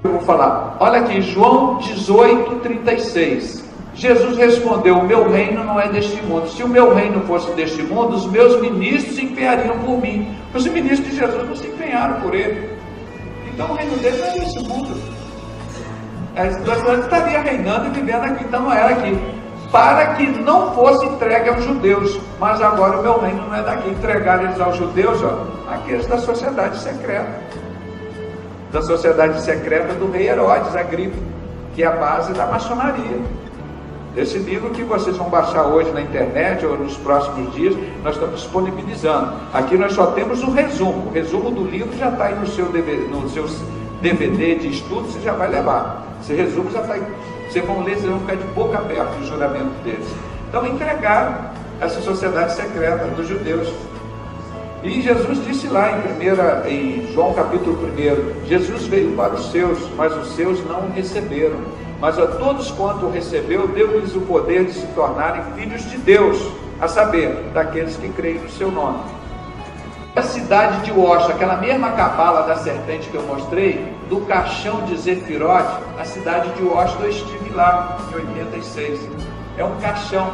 Eu vou falar, olha aqui, João 18:36. Jesus respondeu: o meu reino não é deste mundo. Se o meu reino fosse deste mundo, os meus ministros se empenhariam por mim. Os ministros de Jesus não se empenharam por ele. Então o reino dele não é deste mundo. Ele estaria reinando e vivendo aqui, então não era aqui. Para que não fosse entregue aos judeus. Mas agora o meu reino não é daqui. Entregar eles aos judeus, aqueles da sociedade secreta. Da sociedade secreta do rei Herodes Agripa, que é a base da maçonaria. Esse livro que vocês vão baixar hoje na internet ou nos próximos dias, nós estamos disponibilizando. Aqui nós só temos o resumo. O resumo do livro já está aí no seu DVD de estudo, você já vai levar. Esse resumo já está aí. Vocês vão ler, vocês vão ficar de boca aberta o juramento deles. Então entregaram essa sociedade secreta dos judeus. E Jesus disse lá em João capítulo 1, Jesus veio para os seus, mas os seus não o receberam. Mas a todos quanto o recebeu, deu-lhes o poder de se tornarem filhos de Deus, a saber, daqueles que creem no seu nome. A cidade de Osh, aquela mesma cabala da serpente que eu mostrei, do caixão de Zefirote, a cidade de Osh, eu estive lá em 86. É um caixão.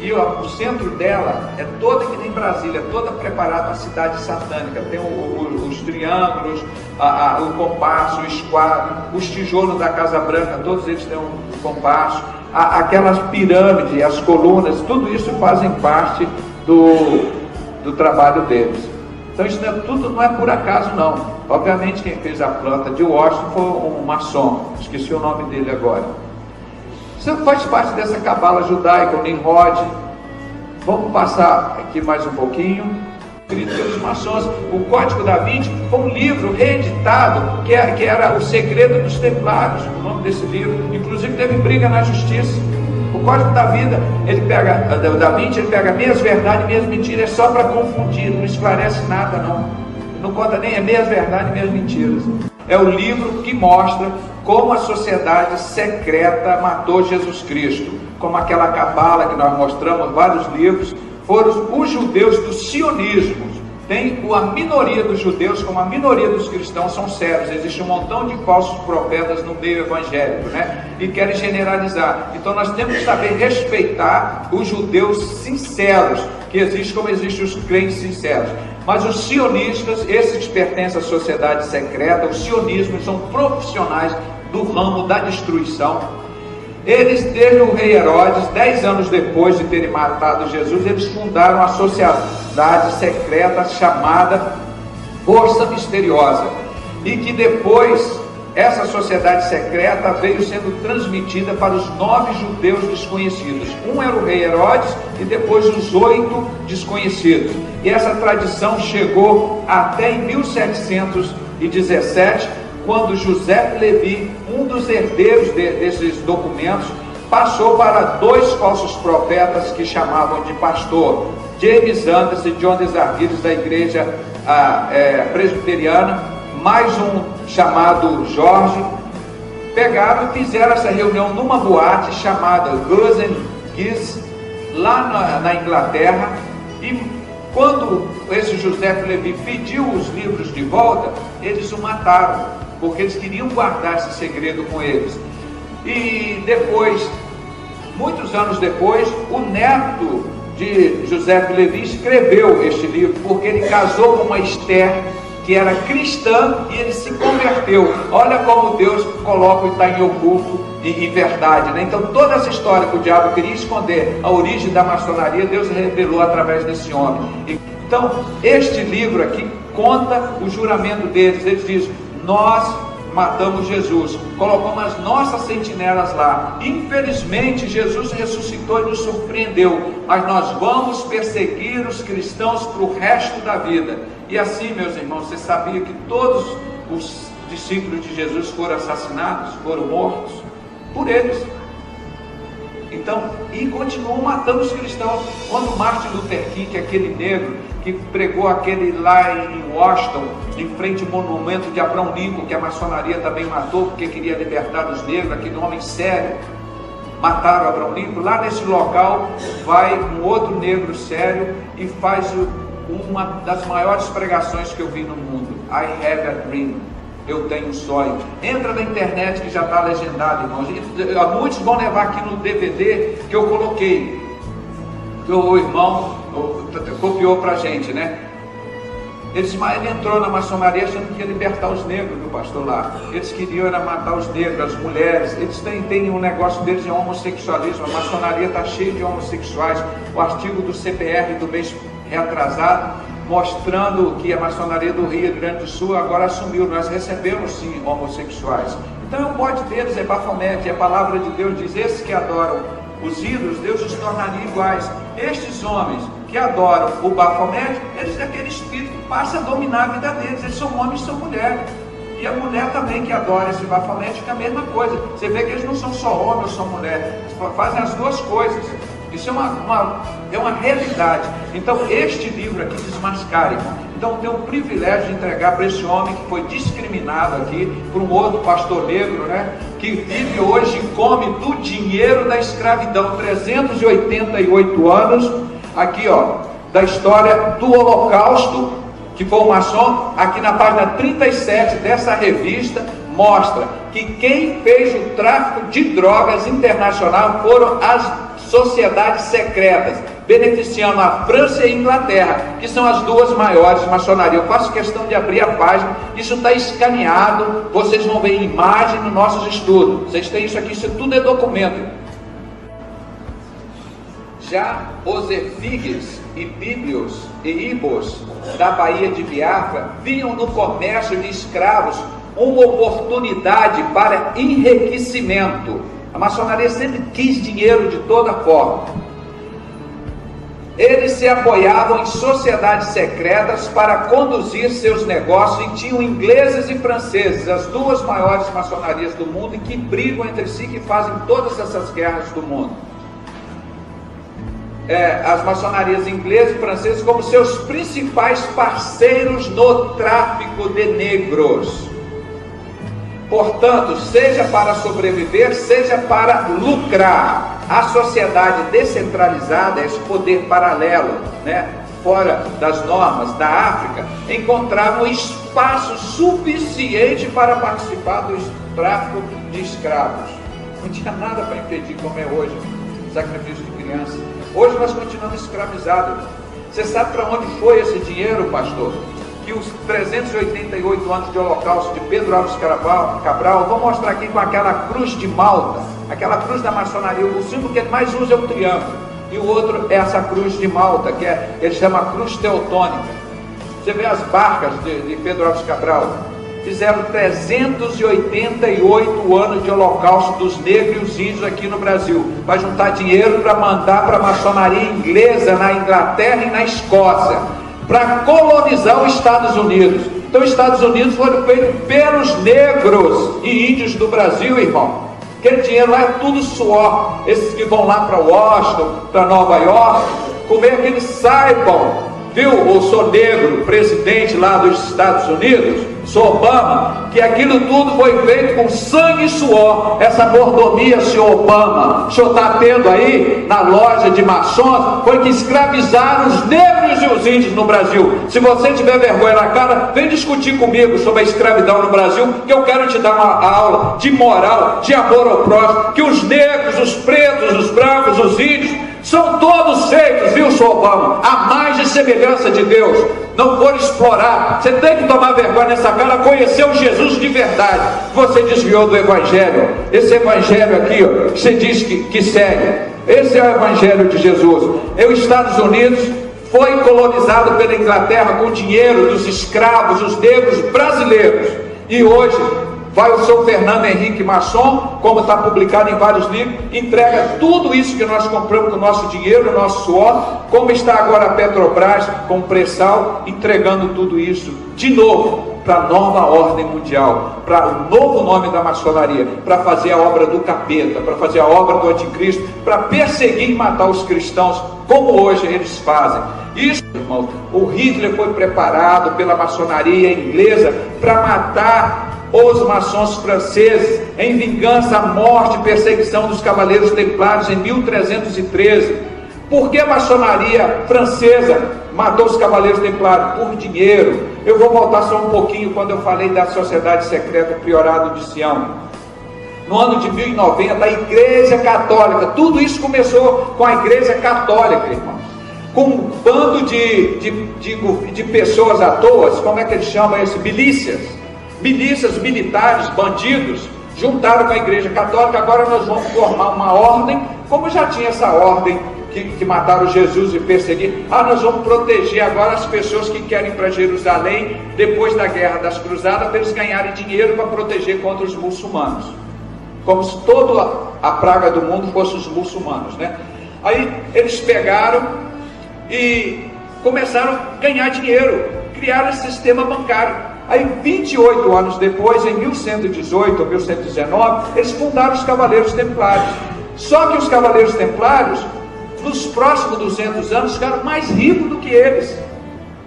E o centro dela é toda que nem Brasília, é toda preparada uma cidade satânica. Tem os triângulos, o compasso, o esquadro, os tijolos da Casa Branca, todos eles têm um compasso, aquelas pirâmides, as colunas, tudo isso fazem parte do trabalho deles. Então isso tudo não é por acaso não. Obviamente quem fez a planta de Washington foi um maçom, esqueci o nome dele agora. Você faz parte dessa cabala judaica, o Nimrod. Vamos passar aqui mais um pouquinho. Escrito pelos maçons. O Código da Vinci foi um livro reeditado, que era O Segredo dos Templários, o nome desse livro. Inclusive teve briga na justiça. O Código da Vida, Da Vinci, ele pega meias verdades, meias mentiras, só para confundir, não esclarece nada não. Não conta nem meias verdades, meias mentiras. É o livro que mostra como a sociedade secreta matou Jesus Cristo. Como aquela cabala que nós mostramos, vários livros, foram os judeus do sionismo. Tem a minoria dos judeus, como a minoria dos cristãos, são sérios. Existe um montão de falsos profetas no meio evangélico, e querem generalizar. Então nós temos que saber respeitar os judeus sinceros, que existem como existem os crentes sinceros. Mas os sionistas, esses que pertencem à sociedade secreta, os sionismos são profissionais do ramo da destruição. Eles, desde o rei Herodes, 10 anos depois de terem matado Jesus, eles fundaram a sociedade secreta chamada Força Misteriosa. E que depois, essa sociedade secreta veio sendo transmitida para os 9 judeus desconhecidos. Um era o rei Herodes e depois os 8 desconhecidos. E essa tradição chegou até em 1717, quando José Levi, um dos herdeiros desses documentos, passou para 2 falsos profetas que chamavam de pastor, James Anderson e John Desarguilhos, da igreja presbiteriana, mais um chamado Jorge. Pegaram e fizeram essa reunião numa boate chamada Gus and Geese, lá na Inglaterra. E quando esse José Levi pediu os livros de volta, eles o mataram, porque eles queriam guardar esse segredo com eles. E depois, muitos anos depois, o neto de José Levi escreveu este livro, porque ele casou com uma Esther, que era cristã, e ele se converteu. Olha como Deus coloca o está em oculto e verdade, Então toda essa história que o diabo queria esconder, a origem da maçonaria, Deus revelou através desse homem. Então este livro aqui conta o juramento deles. Eles dizem: nós matamos Jesus, colocamos as nossas sentinelas lá. Infelizmente Jesus ressuscitou e nos surpreendeu, mas nós vamos perseguir os cristãos para o resto da vida. E assim, meus irmãos, você sabia que todos os discípulos de Jesus foram assassinados, foram mortos por eles? Então, e continuam matando os cristãos. Quando Martin Luther King, aquele negro que pregou aquele lá em Washington, em frente ao monumento de Abraham Lincoln, que a maçonaria também matou, porque queria libertar os negros, aquele homem sério, mataram Abraham Lincoln. Lá nesse local vai um outro negro sério e faz uma das maiores pregações que eu vi no mundo: I have a dream. Eu tenho um sonho. Entra na internet que já está legendado, irmãos. Muitos vão levar aqui no DVD que eu coloquei, que o irmão copiou para a gente, né? Ele entrou na maçonaria achando que ia libertar os negros do pastor lá. Eles queriam era matar os negros, as mulheres. Eles têm um negócio deles de homossexualismo. A maçonaria está cheia de homossexuais. O artigo do CPR do mês retrasado, mostrando que a maçonaria do Rio Grande do Sul agora assumiu. Nós recebemos sim homossexuais. Então o bote deles é Bafomete. A palavra de Deus diz: esses que adoram os ídolos, Deus os tornaria iguais. Estes homens que adoram o Bafomete, eles daquele espírito que passa a dominar a vida deles. Eles são homens e são mulheres. E a mulher também que adora esse Bafomete é a mesma coisa. Você vê que eles não são só homens ou só mulheres, eles fazem as duas coisas. Isso é uma realidade. Então este livro aqui desmascara, irmão. Então eu tenho o privilégio de entregar para esse homem que foi discriminado aqui por um outro pastor negro, né? Que vive hoje e come do dinheiro da escravidão. 388 anos aqui, ó, da história do Holocausto, que foi um maçom. Aqui na página 37 dessa revista mostra que quem fez o tráfico de drogas internacional foram as sociedades secretas, beneficiando a França e a Inglaterra, que são as duas maiores maçonarias. Eu faço questão de abrir a página, isso está escaneado, vocês vão ver imagem nos nossos estudos. Vocês têm isso aqui, isso tudo é documento. Já os Efígues e Bíblios e Ibos da Baía de Biafra viam no comércio de escravos uma oportunidade para enriquecimento. A maçonaria sempre quis dinheiro de toda forma. Eles se apoiavam em sociedades secretas para conduzir seus negócios e tinham ingleses e franceses, as duas maiores maçonarias do mundo, e que brigam entre si, que fazem todas essas guerras do mundo. As maçonarias inglesas e francesas como seus principais parceiros no tráfico de negros. Portanto, seja para sobreviver, seja para lucrar. A sociedade descentralizada, esse poder paralelo, né, fora das normas da África, encontrava um espaço suficiente para participar do tráfico de escravos. Não tinha nada para impedir, como é hoje, sacrifício de criança. Hoje nós continuamos escravizados. Você sabe para onde foi esse dinheiro, pastor? Que os 388 anos de Holocausto de Pedro Álvares Cabral, vou mostrar aqui com aquela cruz de Malta, aquela cruz da maçonaria. O símbolo que ele mais usa é o triângulo, e o outro é essa cruz de Malta, que ele chama cruz teutônica. Você vê as barcas de Pedro Álvares Cabral, fizeram 388 anos de Holocausto dos negros e os índios aqui no Brasil, para juntar dinheiro para mandar para a maçonaria inglesa na Inglaterra e na Escócia, para colonizar os Estados Unidos. Então os Estados Unidos foram feitos pelos negros e índios do Brasil, irmão. Aquele dinheiro lá é tudo suor. Esses que vão lá para Washington, para Nova York, como é que eles saibam, viu? Eu sou negro, presidente lá dos Estados Unidos, sou Obama, que aquilo tudo foi feito com sangue e suor. Essa mordomia, senhor Obama, o senhor está tendo aí na loja de maçons, foi que escravizaram os negros e os índios no Brasil. Se você tiver vergonha na cara, vem discutir comigo sobre a escravidão no Brasil, que eu quero te dar uma aula de moral, de amor ao próximo, que os negros, os pretos, os brancos, os índios, são todos feitos, viu, senhor Obama, a mais de semelhança de Deus. Não for explorar. Você tem que tomar vergonha nessa cara, conhecer o Jesus de verdade. Você desviou do Evangelho. Esse Evangelho aqui, ó, você diz que segue. Esse é o Evangelho de Jesus. Os Estados Unidos foi colonizado pela Inglaterra com dinheiro dos escravos, os negros brasileiros. E hoje vai o seu Fernando Henrique Maçom, como está publicado em vários livros, entrega tudo isso que nós compramos com o nosso dinheiro, o nosso suor, como está agora a Petrobras com o pré-sal, entregando tudo isso de novo para a nova ordem mundial, para o novo nome da maçonaria, para fazer a obra do capeta, para fazer a obra do anticristo, para perseguir e matar os cristãos, como hoje eles fazem. Isso, irmãos, o Hitler foi preparado pela maçonaria inglesa para matar os maçons franceses, em vingança à morte e perseguição dos cavaleiros templários em 1313. Por que a maçonaria francesa matou os cavaleiros templários? Por dinheiro. Eu vou voltar só um pouquinho quando eu falei da sociedade secreta Priorado de Sião. No ano de 1090, a Igreja Católica, tudo isso começou com a Igreja Católica, irmãos, com um bando de pessoas à toa, como é que eles chamam isso? Milícias militares, bandidos, juntaram com a Igreja Católica. Agora nós vamos formar uma ordem, como já tinha essa ordem que mataram Jesus e perseguiram. Nós vamos proteger agora as pessoas que querem ir para Jerusalém, depois da Guerra das Cruzadas, para eles ganharem dinheiro para proteger contra os muçulmanos. Como se toda a praga do mundo fosse os muçulmanos, né? Aí eles pegaram e começaram a ganhar dinheiro, criaram esse sistema bancário. Aí 28 anos depois, em 1118 ou 1119, eles fundaram os Cavaleiros Templários. Só que os Cavaleiros Templários, nos próximos 200 anos, ficaram mais ricos do que eles,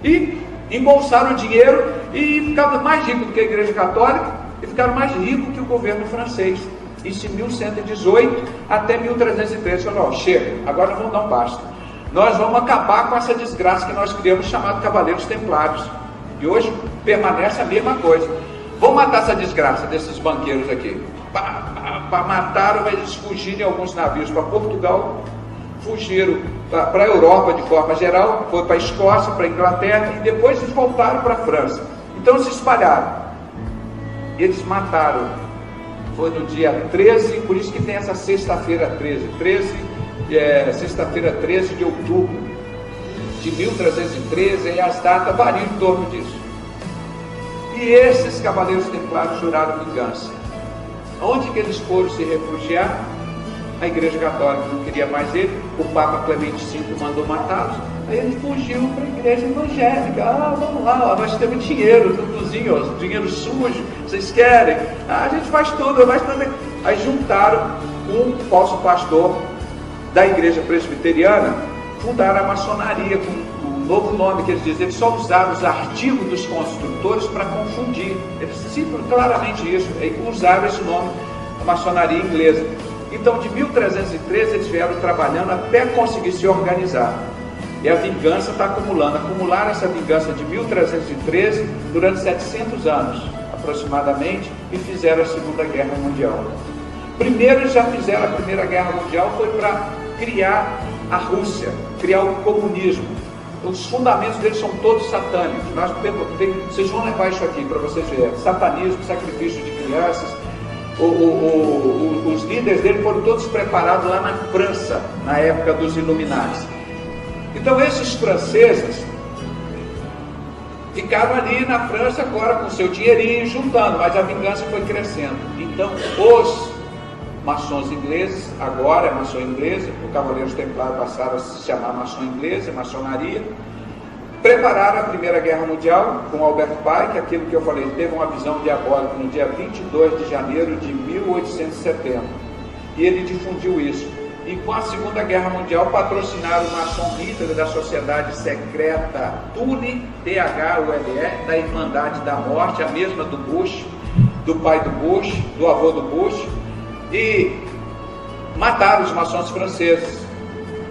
e embolsaram dinheiro e ficaram mais ricos do que a Igreja Católica, e ficaram mais ricos que o governo francês. Isso em 1118 até 1313. Falou: chega, agora vamos dar um basta. Nós vamos acabar com essa desgraça que nós criamos, chamado Cavaleiros Templários. E hoje permanece a mesma coisa. Vamos matar essa desgraça desses banqueiros aqui. Mataram eles, fugirem alguns navios para Portugal, fugiram para a Europa de forma geral, foi para a Escócia, para a Inglaterra, e depois eles voltaram para a França. Então se espalharam. Eles mataram. Foi no dia 13, por isso que tem essa sexta-feira 13. Sexta-feira 13 de outubro de 1313, e as datas variam em torno disso. E esses Cavaleiros Templários juraram vingança. Onde que eles foram se refugiar? A Igreja Católica não queria mais ele, o Papa Clemente V mandou matá-los. Aí ele fugiu para a Igreja Evangélica. Vamos lá, nós temos dinheiro, tudozinho, dinheiro sujo, vocês querem? A gente faz tudo, faz tudo. Aí juntaram um falso pastor da Igreja Presbiteriana, fundaram a maçonaria com um novo nome que eles dizem. Eles só usaram os artigos dos construtores para confundir. Eles citam claramente isso, usaram esse nome, a maçonaria inglesa. Então, de 1313, eles vieram trabalhando até conseguir se organizar. E a vingança está acumulando. Acumularam essa vingança de 1313 durante 700 anos, aproximadamente, e fizeram a Segunda Guerra Mundial. Primeiro, eles já fizeram a Primeira Guerra Mundial, foi para criar a Rússia, criar o comunismo. Os fundamentos deles são todos satânicos. Vocês vão levar isso aqui para vocês verem. Satanismo, sacrifício de crianças. Os líderes dele foram todos preparados lá na França, na época dos Illuminati. Então esses franceses ficaram ali na França agora com seu dinheirinho juntando, mas a vingança foi crescendo. Então os maçons ingleses, agora é maçom inglesa, os Cavaleiros Templários passaram a se chamar maçom inglesa, maçonaria, prepararam a Primeira Guerra Mundial com Albert Pike, aquilo que eu falei, teve uma visão diabólica no dia 22 de janeiro de 1870, e ele difundiu isso. E com a Segunda Guerra Mundial patrocinaram o maçom Hitler da Sociedade Secreta Thule, THULE, da Irmandade da Morte, a mesma do Bush, do pai do Bush, do avô do Bush, e mataram os maçons franceses.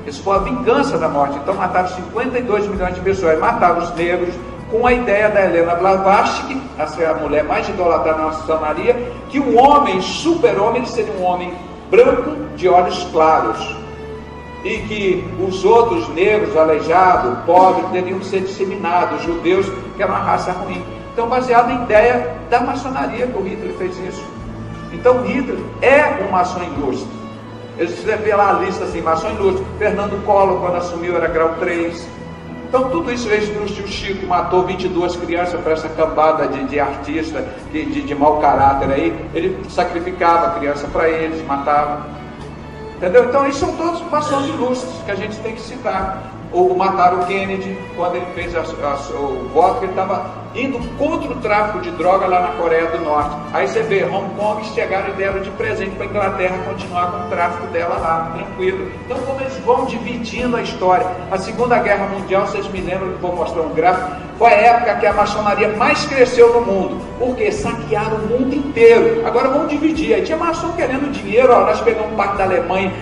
Isso foi a vingança da morte. Então mataram 52 milhões de pessoas, mataram os negros, com a ideia da Helena Blavatsky, a mulher mais idolatrada na maçonaria, que um homem, super-homem, seria um homem branco de olhos claros, e que os outros negros, aleijados, pobres, deveriam ser disseminados, os judeus, que era uma raça ruim. Então, baseado em ideia da maçonaria que o Hitler fez isso. Então, Hitler é um maçom ilustre. Eles vê lá a lista assim, maçom ilustre. Fernando Collor, quando assumiu, era grau 3. Então, tudo isso veio do tio Chico, que matou 22 crianças para essa cambada de artista, de mau caráter aí. Ele sacrificava a criança para eles, matava. Entendeu? Então, isso são todos maçons ilustres que a gente tem que citar. Ou mataram o Kennedy, quando ele fez o voto, que ele estava indo contra o tráfico de droga lá na Coreia do Norte. Aí você vê, Hong Kong chegaram e deram de presente para a Inglaterra continuar com o tráfico dela lá, tranquilo. Então, como eles vão dividindo a história. A Segunda Guerra Mundial, vocês me lembram, vou mostrar um gráfico, foi a época que a maçonaria mais cresceu no mundo. Porque saquearam o mundo inteiro. Agora vamos dividir. Aí tinha maçom querendo dinheiro, ó, nós pegamos parte da Alemanha,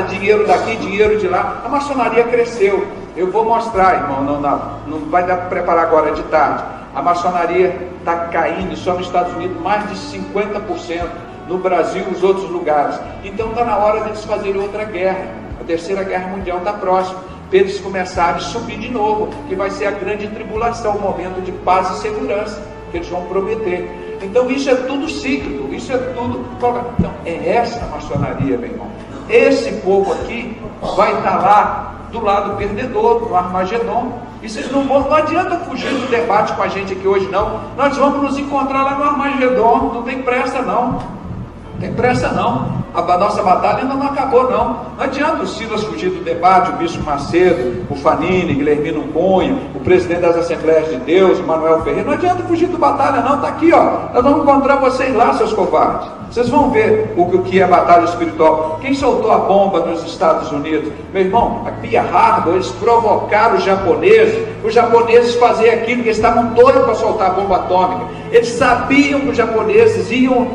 dinheiro daqui, dinheiro de lá. A maçonaria cresceu. Eu vou mostrar, irmão, não vai dar para preparar agora de tarde. A maçonaria está caindo, só nos Estados Unidos mais de 50%, no Brasil, os outros lugares. Então está na hora de eles fazerem outra guerra. A terceira guerra mundial está próxima, para eles começarem a subir de novo, que vai ser a grande tribulação, o momento de paz e segurança que eles vão prometer. Então isso é tudo cíclico, isso é tudo. Então é essa a maçonaria, meu irmão. Esse povo aqui vai estar lá do lado perdedor, no Armagedon. E vocês não adianta fugir do debate com a gente aqui hoje, não. Nós vamos nos encontrar lá no Armagedon, não tem pressa não. Não tem pressa não. A nossa batalha ainda não acabou não. Não adianta o Silas fugir do debate, o Bispo Macedo, o Fanini, Guilhermino Cunha, o presidente das Assembleias de Deus, o Manuel Ferreira. Não adianta fugir do batalha não, está aqui ó. Nós vamos encontrar vocês lá, seus covardes. Vocês vão ver o que é batalha espiritual. Quem soltou a bomba nos Estados Unidos? Meu irmão, a Pearl Harbor, eles provocaram os japoneses faziam aquilo, que eles estavam doidos para soltar a bomba atômica. Eles sabiam que os japoneses iam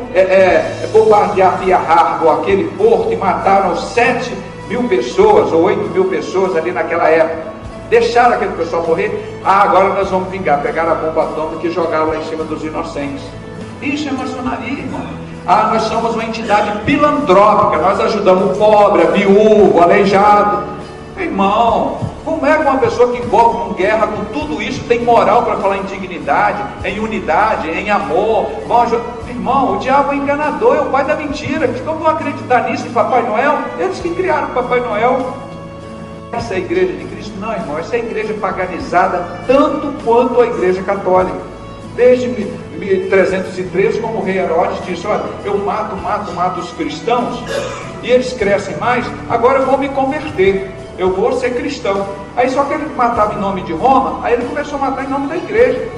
bombardear Pearl Harbor, aquele porto, e mataram 7.000 pessoas, ou 8.000 pessoas ali naquela época. Deixaram aquele pessoal morrer. Agora nós vamos vingar. Pegaram a bomba atômica e jogaram lá em cima dos inocentes. Isso é maçonaria, irmão. Nós somos uma entidade filantrópica, nós ajudamos o pobre, a viúvo, o aleijado. Irmão, como é que uma pessoa que envolve com guerra, com tudo isso, tem moral para falar em dignidade, em unidade, em amor? Irmão, o diabo é enganador, é o pai da mentira. Como vão acreditar nisso, em Papai Noel? Eles que criaram o Papai Noel. Essa é a igreja de Cristo? Não, irmão, essa é a igreja paganizada tanto quanto a igreja católica. Desde 1313, como o rei Herodes disse, olha, eu mato os cristãos, e eles crescem mais, agora eu vou me converter, eu vou ser cristão. Aí só que ele matava em nome de Roma, aí ele começou a matar em nome da igreja.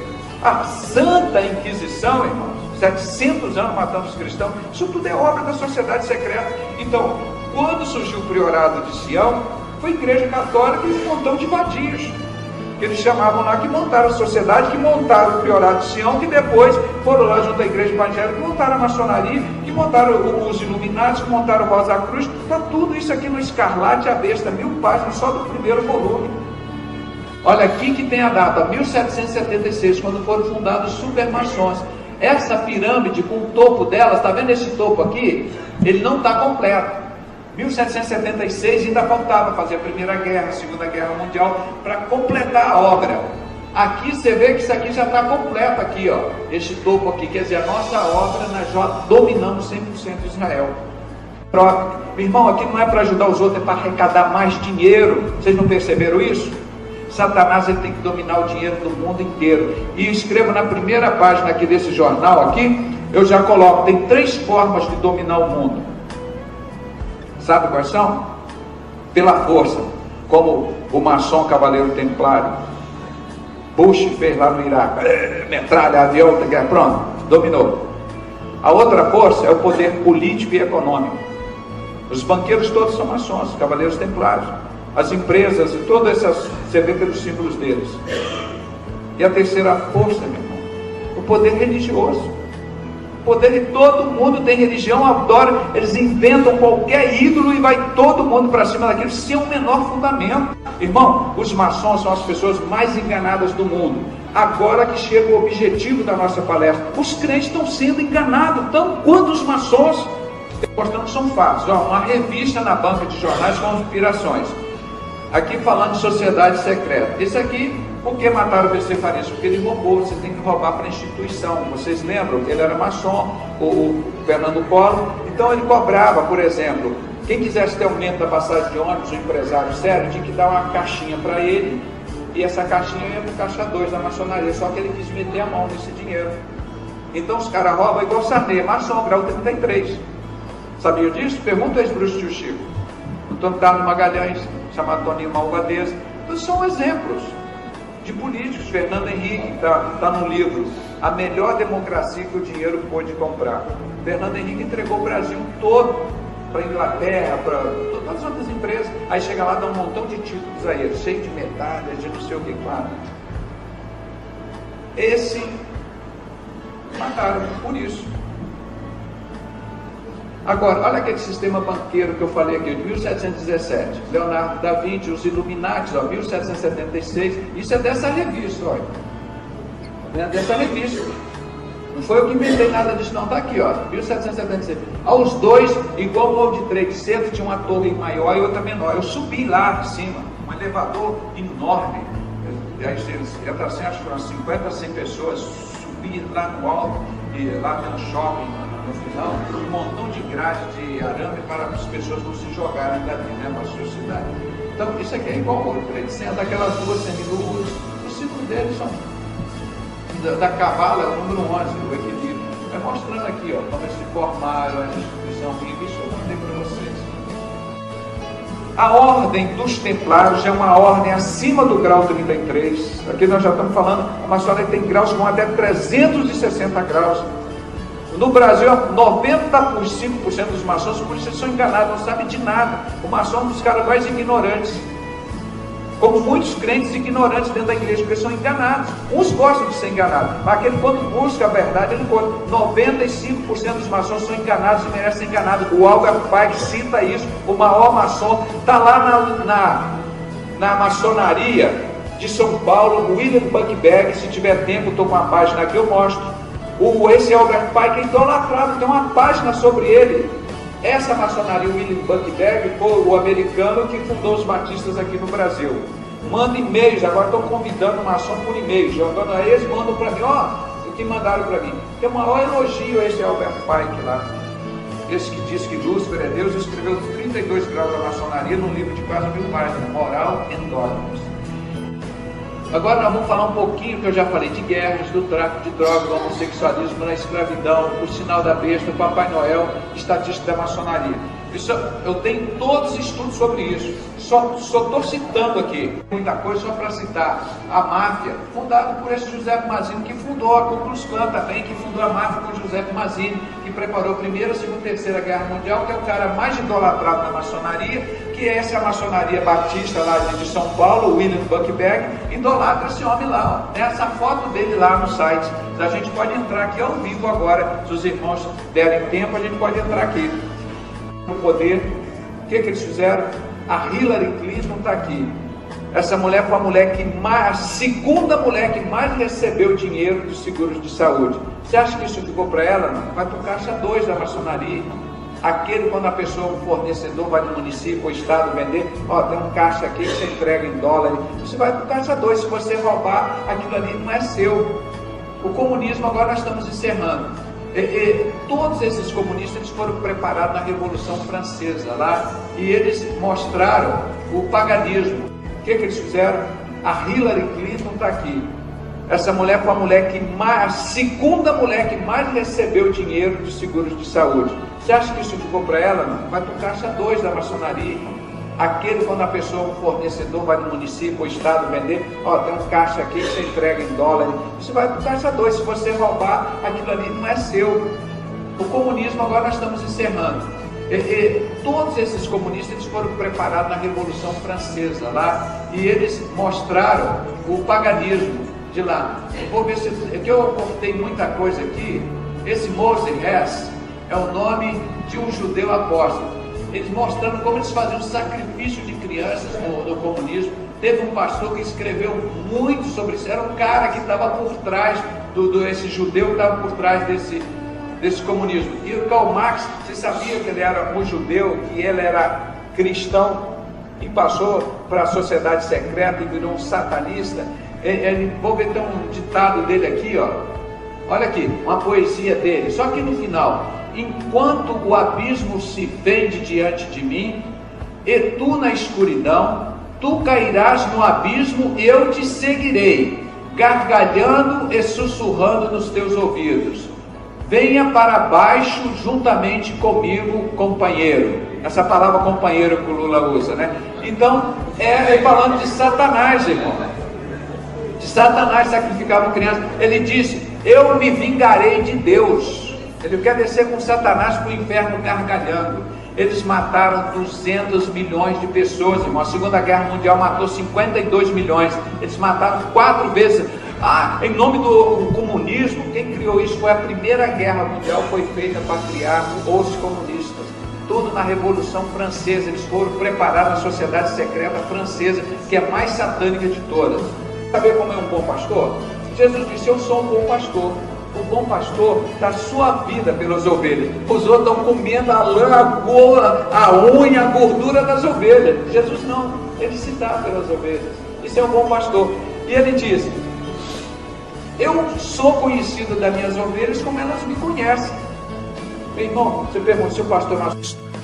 A Santa Inquisição, irmão, 700 anos matando os cristãos, isso tudo é obra da sociedade secreta. Então, quando surgiu o priorado de Sião, foi a igreja católica e um montão de vadios, que eles chamavam lá, que montaram a sociedade, que montaram o priorado de Sião, que depois foram lá junto à igreja evangélica, que montaram a maçonaria, que montaram os Illuminati, que montaram o Rosa Cruz. Está tudo isso aqui no Escarlate à Besta, 1000 páginas só do primeiro volume. Olha aqui que tem a data, 1776, quando foram fundados os supermaçons. Essa pirâmide, com o topo dela, está vendo esse topo aqui? Ele não está completo. 1776 ainda faltava fazer a Primeira Guerra, a Segunda Guerra Mundial, para completar a obra. Aqui você vê que isso aqui já está completo aqui, ó, este topo aqui, quer dizer, a nossa obra, nós já dominamos 100% de Israel. Meu irmão, aqui não é para ajudar os outros, é para arrecadar mais dinheiro. Vocês não perceberam isso? Satanás, ele tem que dominar o dinheiro do mundo inteiro. E eu escrevo na primeira página aqui desse jornal aqui, eu já coloco, tem 3 formas de dominar o mundo. Sabe quais são? Pela força, como o maçom cavaleiro templário. Bush fez lá no Iraque, metralha, avião, pronto, dominou. A outra força é o poder político e econômico. Os banqueiros todos são maçons, cavaleiros templários. As empresas e todas essas, você vê pelos símbolos deles. E a terceira força, meu irmão, o poder religioso. Poder de todo mundo tem religião, adora, eles inventam qualquer ídolo e vai todo mundo para cima daquilo sem o menor fundamento. Irmão, os maçons são as pessoas mais enganadas do mundo. Agora que chega o objetivo da nossa palestra, os crentes estão sendo enganados, tanto quanto os maçons. Mostrando que são fatos. Uma revista na banca de jornais com inspirações. Aqui falando de sociedade secreta. Esse aqui, por que mataram o BC Farias? Porque ele roubou. Você tem que roubar para a instituição. Vocês lembram? Ele era maçom, o Fernando Collor. Então ele cobrava, por exemplo, quem quisesse ter aumento da passagem de ônibus, um empresário sério, tinha que dar uma caixinha para ele. E essa caixinha ia para o caixa 2 da maçonaria. Só que ele quis meter a mão nesse dinheiro. Então os caras roubam igual Sarney, maçom, grau 33. Sabia disso? Pergunta a ex-bruxo tio Chico. Antônio Carlos Magalhães, chamado Toninho Malvadeza. Então, são exemplos de políticos. Fernando Henrique está no livro A Melhor Democracia que o Dinheiro Pôde Comprar. Fernando Henrique entregou o Brasil todo para a Inglaterra, para todas as outras empresas. Aí chega lá, dá um montão de títulos a ele, cheio de medalhas, de não sei o que, claro. Esse mataram por isso. Agora, olha aquele sistema banqueiro que eu falei aqui, de 1717, Leonardo da Vinci, os Illuminati, 1776, isso é dessa revista, olha. dessa revista. Não foi eu que inventei nada disso não, está aqui, ó, 1776. Aos dois, igual o World Trade Center, tinha uma torre maior e outra menor. Eu subi lá de cima, um elevador enorme. Aí entra assim, acho que foram 50, 100 pessoas, subi lá no alto, e lá tem um shopping no final, um montão de grade de arame para as pessoas não se jogarem dali, né, na sua cidade. Então, isso aqui é igual o World Trade Center, aquelas duas seminuas, o símbolo deles são da Cabala, é o número 11, o equilíbrio. Vai mostrando aqui, ó, como eles se formaram, a instituição viva, isso eu mandei para vocês. A ordem dos templários é uma ordem acima do grau 33. Aqui nós já estamos falando, a maçonaria tem graus que vão até 360 graus. No Brasil, 95% dos maçons, por isso eles são enganados, não sabem de nada. O maçom é um dos caras mais ignorantes. Como muitos crentes ignorantes dentro da igreja, porque são enganados. Uns gostam de ser enganados, mas aquele quando busca a verdade, ele encontra. 95% dos maçons são enganados e merecem ser enganados. O Albert Pike cita isso, o maior maçom, está lá na maçonaria de São Paulo, William Buckberg. Se tiver tempo, estou com uma página aqui, eu mostro. Esse Albert Pike é idolatrado, tem uma página sobre ele. Essa maçonaria, o William Buckberg, foi o americano que fundou os batistas aqui no Brasil. Manda e-mails, agora estão convidando o maçom por e-mail, jogando a eles, mandam para mim, ó, o que mandaram para mim. Tem o maior elogio a esse Albert Pike lá. Esse que diz que Lúcifer é Deus, escreveu os 32 graus da maçonaria num livro de quase 1000 páginas, Moral and Dogmas. Agora nós vamos falar um pouquinho, que eu já falei, de guerras, do tráfico de drogas, do homossexualismo, da escravidão, o sinal da besta, o Papai Noel, estatística da maçonaria. Isso, eu tenho todos os estudos sobre isso. Só estou citando aqui muita coisa só para citar. A máfia, fundada por esse José Mazzini, que fundou a Ku Klux Klan também, que fundou a máfia com José Mazzini, que preparou a Primeira, Segunda e Terceira Guerra Mundial, que é o cara mais idolatrado na maçonaria, que essa é a maçonaria batista lá de São Paulo, William Buckberg, idolatra esse homem lá. Ó. Tem essa foto dele lá no site. A gente pode entrar aqui ao vivo agora, se os irmãos derem tempo, a gente pode entrar aqui. No poder, o que eles fizeram? A Hillary Clinton está aqui. Essa mulher foi a segunda mulher que mais recebeu dinheiro dos seguros de saúde. Você acha que isso ficou para ela? Não. Vai para o caixa 2 da maçonaria. Aquele, quando a pessoa, um fornecedor, vai no município ou estado vender, ó, tem um caixa aqui que você entrega em dólar. Você vai para o caixa 2. Se você roubar, aquilo ali não é seu. O comunismo, agora nós estamos encerrando. Todos esses comunistas eles foram preparados na Revolução Francesa lá, e eles mostraram o paganismo. O que eles fizeram? A Hillary Clinton está aqui. Essa mulher foi a segunda mulher que mais recebeu dinheiro de seguros de saúde. Você acha que isso ficou para ela? Não. Vai para o caixa 2 da maçonaria. Aquele, quando a pessoa, um fornecedor, vai no município ou estado vender, ó, tem um caixa aqui que você entrega em dólar. Isso vai para o caixa 2. Se você roubar, aquilo ali não é seu. O comunismo, agora nós estamos encerrando. Todos esses comunistas eles foram preparados na Revolução Francesa lá, e eles mostraram o paganismo de lá. Vou ver se eu cortei muita coisa aqui. Esse Moses Hess é o nome de um judeu apóstolo. Eles mostrando como eles faziam sacrifício de crianças no comunismo. Teve um pastor que escreveu muito sobre isso. Era um cara que estava por trás esse judeu que estava por trás desse comunismo. E o Karl Marx, você sabia que ele era um judeu, que ele era cristão e passou para a sociedade secreta e virou um satanista? Vou ver, tem um ditado dele aqui, ó. Olha aqui, uma poesia dele. Só que no final: enquanto o abismo se fende diante de mim, e tu na escuridão, tu cairás no abismo, eu te seguirei, gargalhando e sussurrando nos teus ouvidos. Venha para baixo juntamente comigo, companheiro. Essa palavra companheiro que o Lula usa, né? Então, falando de Satanás, irmão. De Satanás sacrificavam crianças. Ele disse: eu me vingarei de Deus. Ele quer descer com Satanás para o inferno gargalhando. Eles mataram 200 milhões de pessoas, irmão. A Segunda Guerra Mundial matou 52 milhões. Eles mataram 4 vezes. Em nome do comunismo, quem criou isso foi a Primeira Guerra Mundial, foi feita para criar os comunistas. Tudo na Revolução Francesa. Eles foram preparados na sociedade secreta francesa, que é a mais satânica de todas. Saber como é um bom pastor? Jesus disse: eu sou um bom pastor. O bom pastor dá sua vida pelas ovelhas. Os outros estão comendo a lã, a unha, a gordura das ovelhas. Jesus não, ele se dá pelas ovelhas. Isso é um bom pastor. E ele diz: eu sou conhecido das minhas ovelhas como elas me conhecem. Meu irmão, você pergunta se o pastor...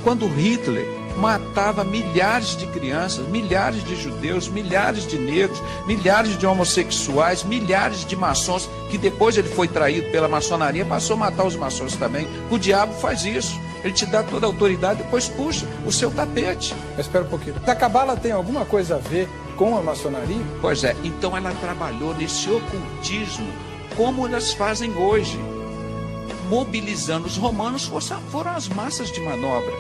Quando Hitler matava milhares de crianças, milhares de judeus, milhares de negros, milhares de homossexuais, milhares de maçons, que depois ele foi traído pela maçonaria, passou a matar os maçons também. O diabo faz isso. Ele te dá toda a autoridade, depois puxa o seu tapete. Mas espera um pouquinho. A Cabala tem alguma coisa a ver com a maçonaria? Pois é, então ela trabalhou nesse ocultismo como elas fazem hoje, mobilizando os romanos. Foram as massas de manobra.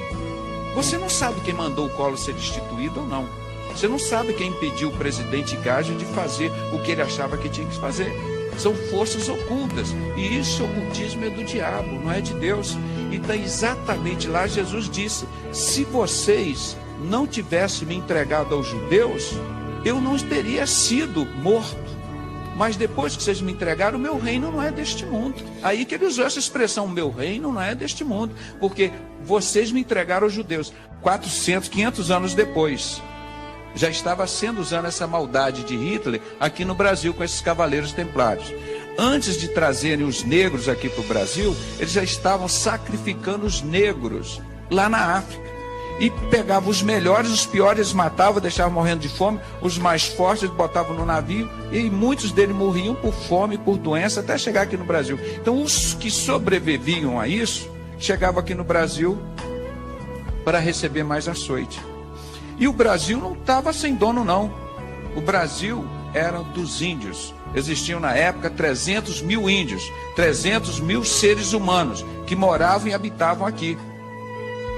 Você não sabe quem mandou o Collor ser destituído ou não. Você não sabe quem impediu o presidente Gage de fazer o que ele achava que tinha que fazer. São forças ocultas. E isso, o ocultismo, é do diabo, não é de Deus. Então, exatamente lá, Jesus disse: se vocês não tivessem me entregado aos judeus, eu não teria sido morto. Mas depois que vocês me entregaram, o meu reino não é deste mundo. Aí que ele usou essa expressão: meu reino não é deste mundo. Porque vocês me entregaram aos judeus. 400, 500 anos depois, já estava sendo usando essa maldade de Hitler aqui no Brasil com esses cavaleiros templários. Antes de trazerem os negros aqui para o Brasil, eles já estavam sacrificando os negros lá na África. E pegavam os melhores, os piores eles matavam, deixavam morrendo de fome. Os mais fortes eles botavam no navio. E muitos deles morriam por fome, por doença, até chegar aqui no Brasil. Então os que sobreviviam a isso, chegavam aqui no Brasil para receber mais açoite. E o Brasil não estava sem dono, não. O Brasil era dos índios. Existiam na época 300 mil índios, 300 mil seres humanos que moravam e habitavam aqui.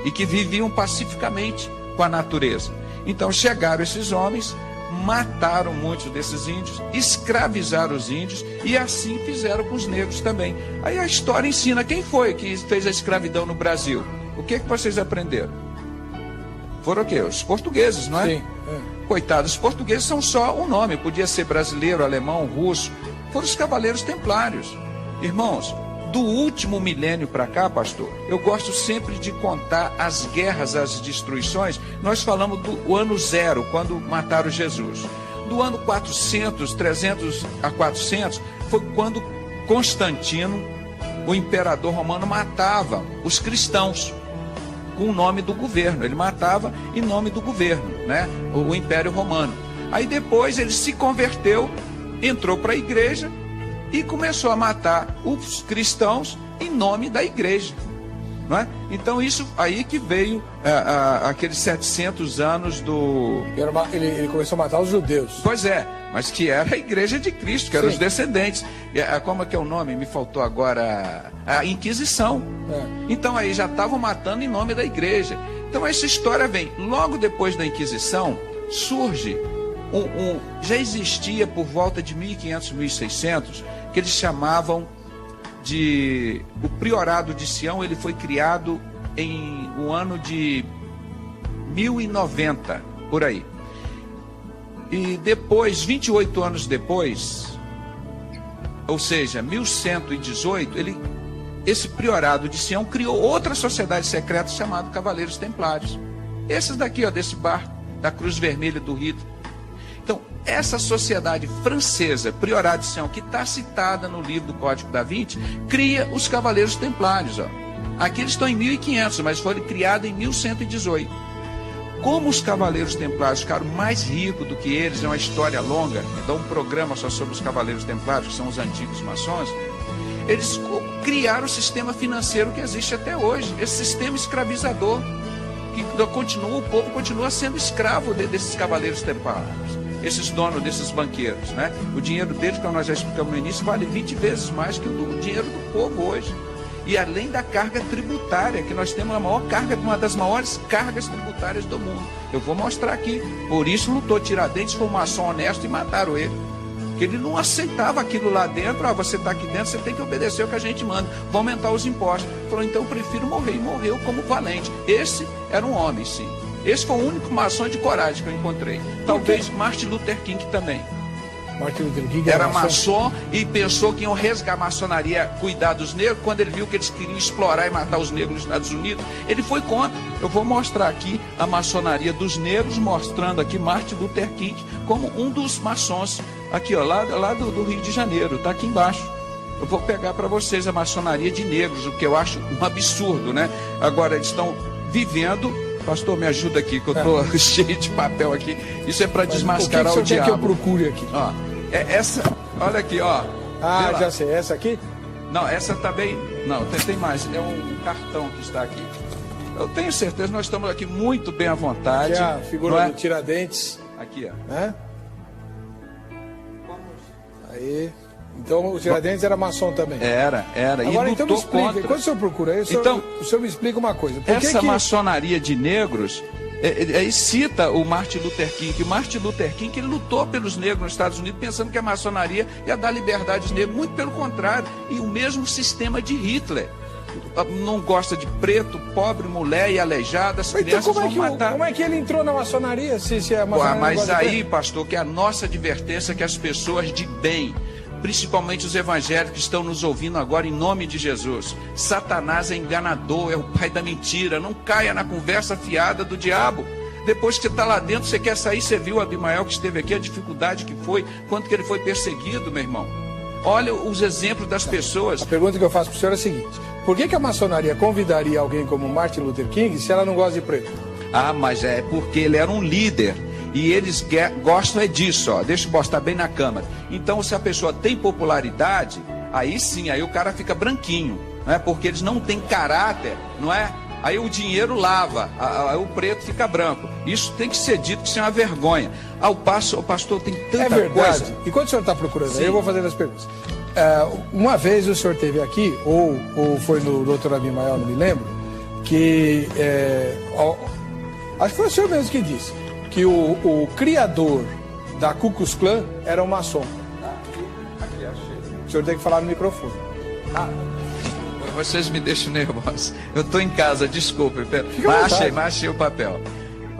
E que viviam pacificamente com a natureza. Então chegaram esses homens, mataram muitos desses índios, escravizaram os índios e assim fizeram com os negros também. Aí a história ensina quem foi que fez a escravidão no Brasil. O que vocês aprenderam? Foram o quê? Os portugueses, não é? Sim. Coitados, os portugueses são só um nome, podia ser brasileiro, alemão, russo. Foram os cavaleiros templários. Irmãos, do último milênio para cá, pastor, eu gosto sempre de contar as guerras, as destruições. Nós falamos do ano zero, quando mataram Jesus. Do ano 400, 300 a 400, foi quando Constantino, o imperador romano, matava os cristãos com o nome do governo. Ele matava em nome do governo, né? O Império Romano. Aí depois ele se converteu, entrou para a igreja e começou a matar os cristãos em nome da igreja, não é? Então isso aí que veio aqueles 700 anos do... Ele começou a matar os judeus. Pois é, mas que era a igreja de Cristo, que eram os descendentes. Como é que é o nome? Me faltou agora. A Inquisição. Então aí já estavam matando em nome da igreja. Então essa história vem logo depois da Inquisição. Surge já existia por volta de 1500, 1600, que eles chamavam de o Priorado de Sião. Ele foi criado em o ano de 1090, por aí. E depois, 28 anos depois, ou seja, 1118, esse Priorado de Sião criou outra sociedade secreta chamada Cavaleiros Templários. Esses daqui, ó, desse barco, da Cruz Vermelha do Rito. Então, essa sociedade francesa, Priorado de Sião, que está citada no livro do Código da Vinci, cria os Cavaleiros Templários. Ó. Aqui eles estão em 1500, mas foram criados em 1118. Como os Cavaleiros Templários ficaram mais ricos do que eles, é uma história longa, dá um programa só sobre os Cavaleiros Templários, que são os antigos maçons, eles criaram o sistema financeiro que existe até hoje, esse sistema escravizador, que continua, o povo continua sendo escravo desses Cavaleiros Templários. Esses donos desses banqueiros, né? O dinheiro deles, como nós já explicamos no início, vale 20 vezes mais que o dinheiro do povo hoje. E além da carga tributária, que nós temos a maior carga, uma das maiores cargas tributárias do mundo. Eu vou mostrar aqui. Por isso lutou Tiradentes, foi um maçom honesto e mataram ele. Porque ele não aceitava aquilo lá dentro. Você está aqui dentro, você tem que obedecer o que a gente manda. Vou aumentar os impostos. Falou, então eu prefiro morrer. E morreu como valente. Esse era um homem, sim. Esse foi o único maçom de coragem que eu encontrei. Talvez Martin Luther King também. Martin Luther King era maçom e pensou que iam resgatar a maçonaria, cuidar dos negros. Quando ele viu que eles queriam explorar e matar os negros nos Estados Unidos, ele foi contra. Eu vou mostrar aqui a maçonaria dos negros, mostrando aqui Martin Luther King como um dos maçons, aqui ó, lá do Rio de Janeiro, tá aqui embaixo. Eu vou pegar para vocês a maçonaria de negros, o que eu acho um absurdo, né? Agora eles estão vivendo. Pastor, me ajuda aqui, que eu estou cheio de papel aqui. Isso é para desmascarar o diabo. O que eu procure aqui? Ó, essa, olha aqui, ó. Ah, já sei, essa aqui? Não, essa também, não, tem mais, é um cartão que está aqui. Eu tenho certeza, nós estamos aqui muito bem à vontade. Aqui é a figura do Tiradentes. Aqui, ó. Né? Aí... Então o Tiradentes era maçom também. Era. Agora e então me explica, contra. Quando o senhor procura aí, o senhor me explica uma coisa. Essa maçonaria de negros, aí cita o Martin Luther King. O Martin Luther King, ele lutou pelos negros nos Estados Unidos, pensando que a maçonaria ia dar liberdade aos negros. Muito pelo contrário. E o mesmo sistema de Hitler. Não gosta de preto, pobre, mulher e aleijada, as crianças vão matar. Como é que ele entrou na maçonaria, se a maçonaria mas aí, pastor, que é a nossa advertência, que as pessoas de bem, principalmente os evangélicos que estão nos ouvindo agora, em nome de Jesus, Satanás é enganador, é o pai da mentira. Não caia na conversa fiada do diabo. Depois que você está lá dentro, você quer sair. Você viu o Abimael que esteve aqui, a dificuldade que foi, quanto que ele foi perseguido, meu irmão. Olha os exemplos das pessoas. A pergunta que eu faço para o senhor é a seguinte: por que a maçonaria convidaria alguém como Martin Luther King se ela não gosta de preto? Ah, mas é porque ele era um líder. E eles gostam disso, ó. Deixa eu mostrar bem na câmera. Então, se a pessoa tem popularidade, aí sim, aí o cara fica branquinho, não é? Porque eles não têm caráter, não é? Aí o dinheiro lava, aí o preto fica branco. Isso tem que ser dito, que isso é uma vergonha. O pastor tem tanta coisa. E quando o senhor está procurando, aí eu vou fazer as perguntas. Uma vez o senhor esteve aqui, ou foi no Dr. Abimael, não me lembro, que acho que foi o senhor mesmo que disse que o criador da Ku Klux Klan era um maçom. Aqui, achei. O senhor tem que falar no microfone. Vocês me deixam nervoso. Eu estou em casa, desculpe. Mas achei o papel.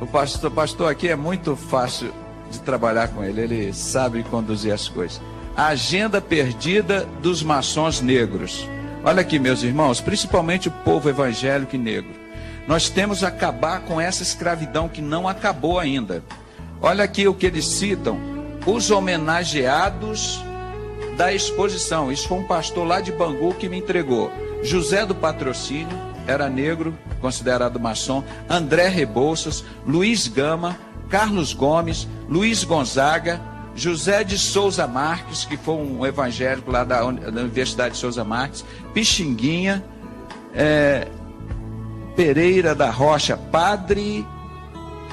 O pastor aqui é muito fácil de trabalhar com ele. Ele sabe conduzir as coisas. A agenda perdida dos maçons negros. Olha aqui, meus irmãos, principalmente o povo evangélico e negro. Nós temos que acabar com essa escravidão que não acabou ainda. Olha aqui o que eles citam. Os homenageados da exposição. Isso foi um pastor lá de Bangu que me entregou. José do Patrocínio, era negro, considerado maçom. André Rebouças, Luiz Gama, Carlos Gomes, Luiz Gonzaga, José de Souza Marques, que foi um evangélico lá da Universidade de Souza Marques, Pixinguinha, Pereira da Rocha, Padre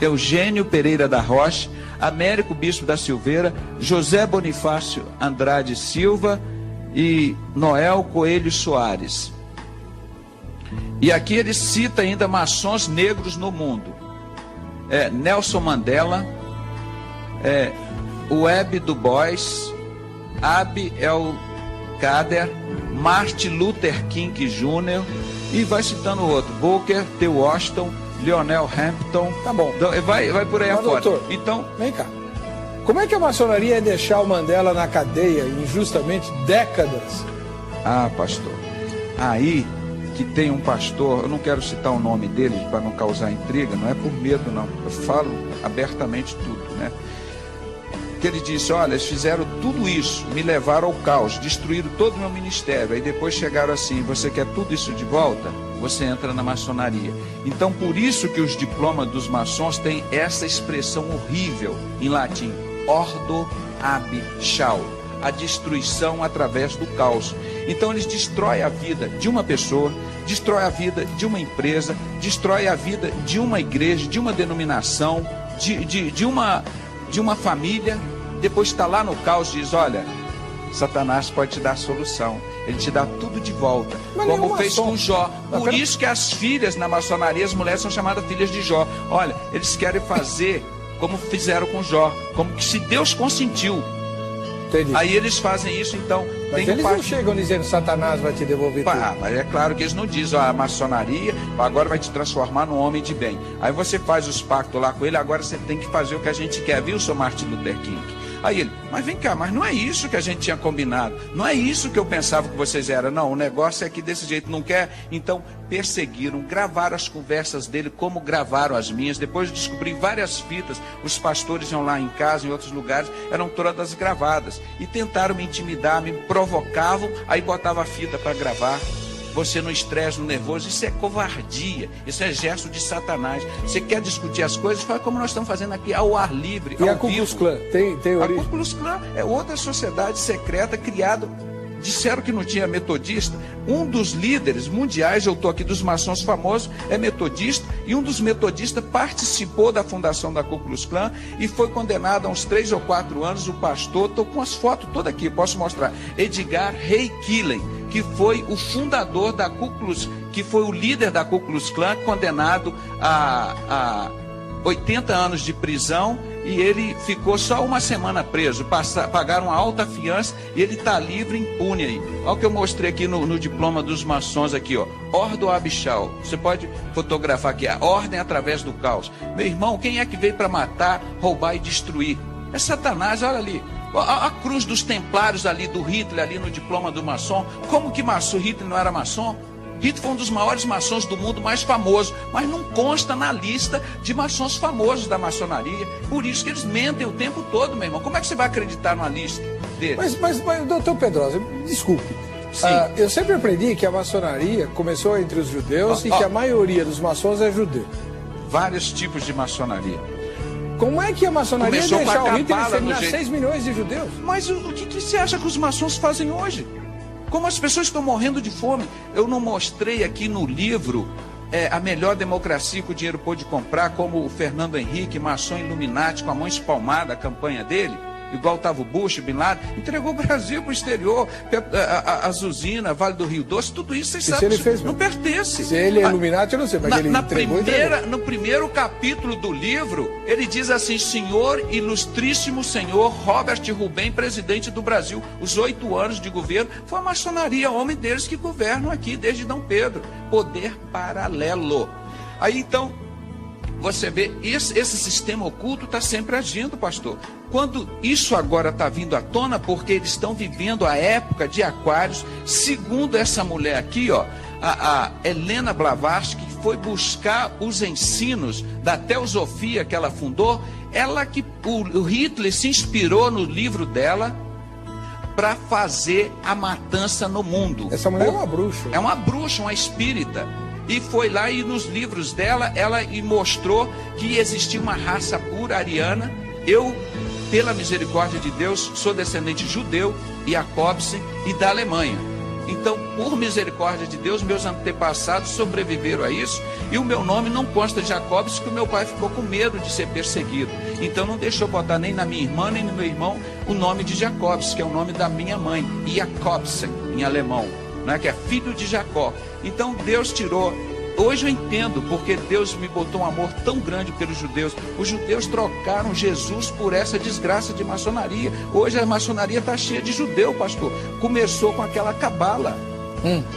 Eugênio Pereira da Rocha, Américo Bispo da Silveira, José Bonifácio Andrade Silva e Noel Coelho Soares. E aqui ele cita ainda maçons negros no mundo. Nelson Mandela, Webb Du Bois, Abi El Kader, Martin Luther King Jr., e vai citando outro, Booker T. Washington, Lionel Hampton. Tá bom. Então, vai por aí afora. Doutor, então, vem cá. Como é que a maçonaria ia deixar o Mandela na cadeia injustamente décadas? Ah, pastor, aí que tem um pastor, eu não quero citar o nome dele para não causar intriga, não é por medo não, eu falo abertamente tudo, né? Que ele disse, olha, eles fizeram tudo isso, me levaram ao caos, destruíram todo o meu ministério, aí depois chegaram assim, você quer tudo isso de volta? Você entra na maçonaria. Então por isso que os diplomas dos maçons têm essa expressão horrível em latim, ordo ab chao, a destruição através do caos. Então eles destroem a vida de uma pessoa, destrói a vida de uma empresa, destrói a vida de uma igreja, de uma denominação, de uma família. Depois está lá no caos e diz, olha, Satanás pode te dar a solução, ele te dá tudo de volta, como fez com Jó. Por isso que as filhas na maçonaria, as mulheres são chamadas filhas de Jó. Olha, eles querem fazer como fizeram com Jó, como que se Deus consentiu. Entendi. Aí eles fazem isso, então. Mas eles não chegam dizendo Satanás vai te devolver tudo. Mas é claro que eles não dizem, a maçonaria agora vai te transformar num homem de bem. Aí você faz os pactos lá com ele, agora você tem que fazer o que a gente quer, viu, seu Martin Luther King? Aí ele, mas vem cá, mas não é isso que a gente tinha combinado, não é isso que eu pensava que vocês eram, não, o negócio é que desse jeito não quer. Então perseguiram, gravaram as conversas dele como gravaram as minhas. Depois de descobrir várias fitas, os pastores iam lá em casa, em outros lugares, eram todas gravadas, e tentaram me intimidar, me provocavam, aí botava a fita para gravar. Você no estresse, no nervoso, isso é covardia, isso é gesto de Satanás. Você quer discutir as coisas, faz como nós estamos fazendo aqui, ao ar livre, ao vivo. E a Ku Klux Klan? Tem origem? A Ku Klux Klan é outra sociedade secreta criada. Disseram que não tinha metodista. Um dos líderes mundiais, eu estou aqui, dos maçons famosos, é metodista, e um dos metodistas participou da fundação da Ku Klux Klan e foi condenado a uns 3 ou 4 anos. O pastor, estou com as fotos todas aqui, posso mostrar, Edgar Ray Killen, que foi o fundador da Ku Klux, que foi o líder da Ku Klux Klan, condenado a 80 anos de prisão, e ele ficou só uma semana preso. Pagaram uma alta fiança e ele está livre, impune aí. Olha o que eu mostrei aqui no diploma dos maçons aqui, ó. Ordo Abishal. Você pode fotografar aqui, a ordem através do caos. Meu irmão, quem é que veio para matar, roubar e destruir? É Satanás, olha ali. A cruz dos templários ali, do Hitler, ali no diploma do maçom. Como que Hitler não era maçom? Hitler foi um dos maiores maçons do mundo, mais famoso, mas não consta na lista de maçons famosos da maçonaria. Por isso que eles mentem o tempo todo, meu irmão. Como é que você vai acreditar numa lista deles? Mas doutor Pedrosa, desculpe. Eu sempre aprendi que a maçonaria começou entre os judeus e que a maioria dos maçons é judeu. Vários tipos de maçonaria. Como é que a maçonaria começou deixar o Hitler exterminar 6 milhões de judeus? Mas o que você acha que os maçons fazem hoje? Como as pessoas estão morrendo de fome. Eu não mostrei aqui no livro A Melhor Democracia que o Dinheiro Pôde Comprar, como o Fernando Henrique, maçom Illuminati, com a mão espalmada, a campanha dele, igual estava o Bush, Bin Laden, entregou o Brasil para o exterior, as usinas, Vale do Rio Doce, tudo isso vocês sabem, ele fez, não pertence. Se ele é Illuminati, eu não sei, mas ele entregou. No primeiro capítulo do livro, ele diz assim: Senhor, ilustríssimo senhor Robert Rubem, presidente do Brasil, os 8 anos de governo, foi a maçonaria, homem deles que governam aqui desde Dom Pedro, poder paralelo. Aí então, você vê, esse sistema oculto está sempre agindo, pastor. Quando isso agora está vindo à tona, porque eles estão vivendo a época de Aquários, segundo essa mulher aqui, ó, a Helena Blavatsky, que foi buscar os ensinos da teosofia que ela fundou, o Hitler se inspirou no livro dela para fazer a matança no mundo. Essa mulher é uma bruxa. É uma bruxa, uma espírita. E foi lá e nos livros dela, ela mostrou que existia uma raça pura ariana. Eu, pela misericórdia de Deus, sou descendente judeu, Jacobsen e da Alemanha. Então, por misericórdia de Deus, meus antepassados sobreviveram a isso. E o meu nome não consta de Jacobsen, porque o meu pai ficou com medo de ser perseguido. Então não deixou botar nem na minha irmã, nem no meu irmão, o nome de Jacobsen, que é o nome da minha mãe, Jacobsen, em alemão, né, que é filho de Jacó. Então Deus tirou. Hoje eu entendo porque Deus me botou um amor tão grande pelos judeus. Os judeus trocaram Jesus por essa desgraça de maçonaria. Hoje a maçonaria está cheia de judeu, pastor. Começou com aquela cabala.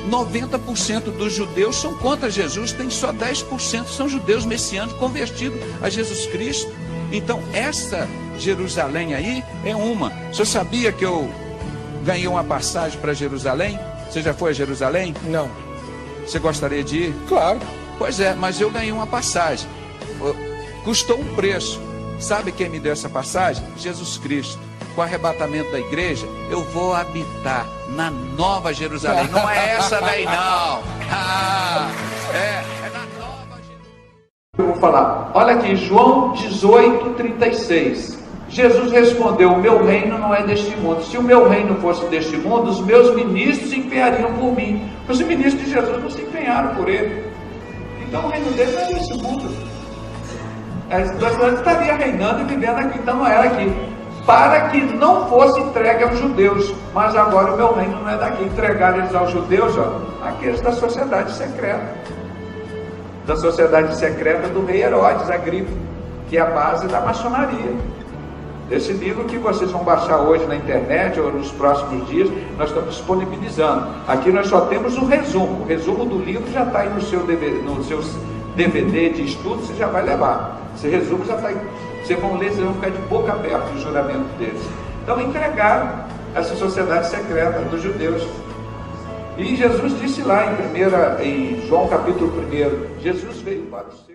90% dos judeus são contra Jesus, tem só 10% são judeus messiânicos convertidos a Jesus Cristo. Então essa Jerusalém aí é uma. O senhor sabia que eu ganhei uma passagem para Jerusalém? Você já foi a Jerusalém? Não. Você gostaria de ir? Claro. Pois é, mas eu ganhei uma passagem. Custou um preço. Sabe quem me deu essa passagem? Jesus Cristo. Com o arrebatamento da igreja, eu vou habitar na Nova Jerusalém. Não é essa daí, não. É na Nova Jerusalém. Eu vou falar. Olha aqui, João 18:36. Jesus respondeu: o meu reino não é deste mundo. Se o meu reino fosse deste mundo, os meus ministros se empenhariam por mim. Os ministros de Jesus não se empenharam por ele. Então o reino dele não é deste mundo. Ele estaria reinando e vivendo aqui. Então não era aqui. Para que não fosse entregue aos judeus. Mas agora o meu reino não é daqui. Entregar eles aos judeus, ó, aqueles da sociedade secreta. Da sociedade secreta do rei Herodes Agripa, que é a base da maçonaria. Esse livro que vocês vão baixar hoje na internet ou nos próximos dias, nós estamos disponibilizando. Aqui nós só temos o resumo. O resumo do livro já está aí no seu DVD de estudo, você já vai levar. Esse resumo já está aí Vocês vão ler, vocês vão ficar de boca aberta o juramento deles. Então entregaram essa sociedade secreta dos judeus. E Jesus disse lá em João capítulo 1, Jesus veio para os seus.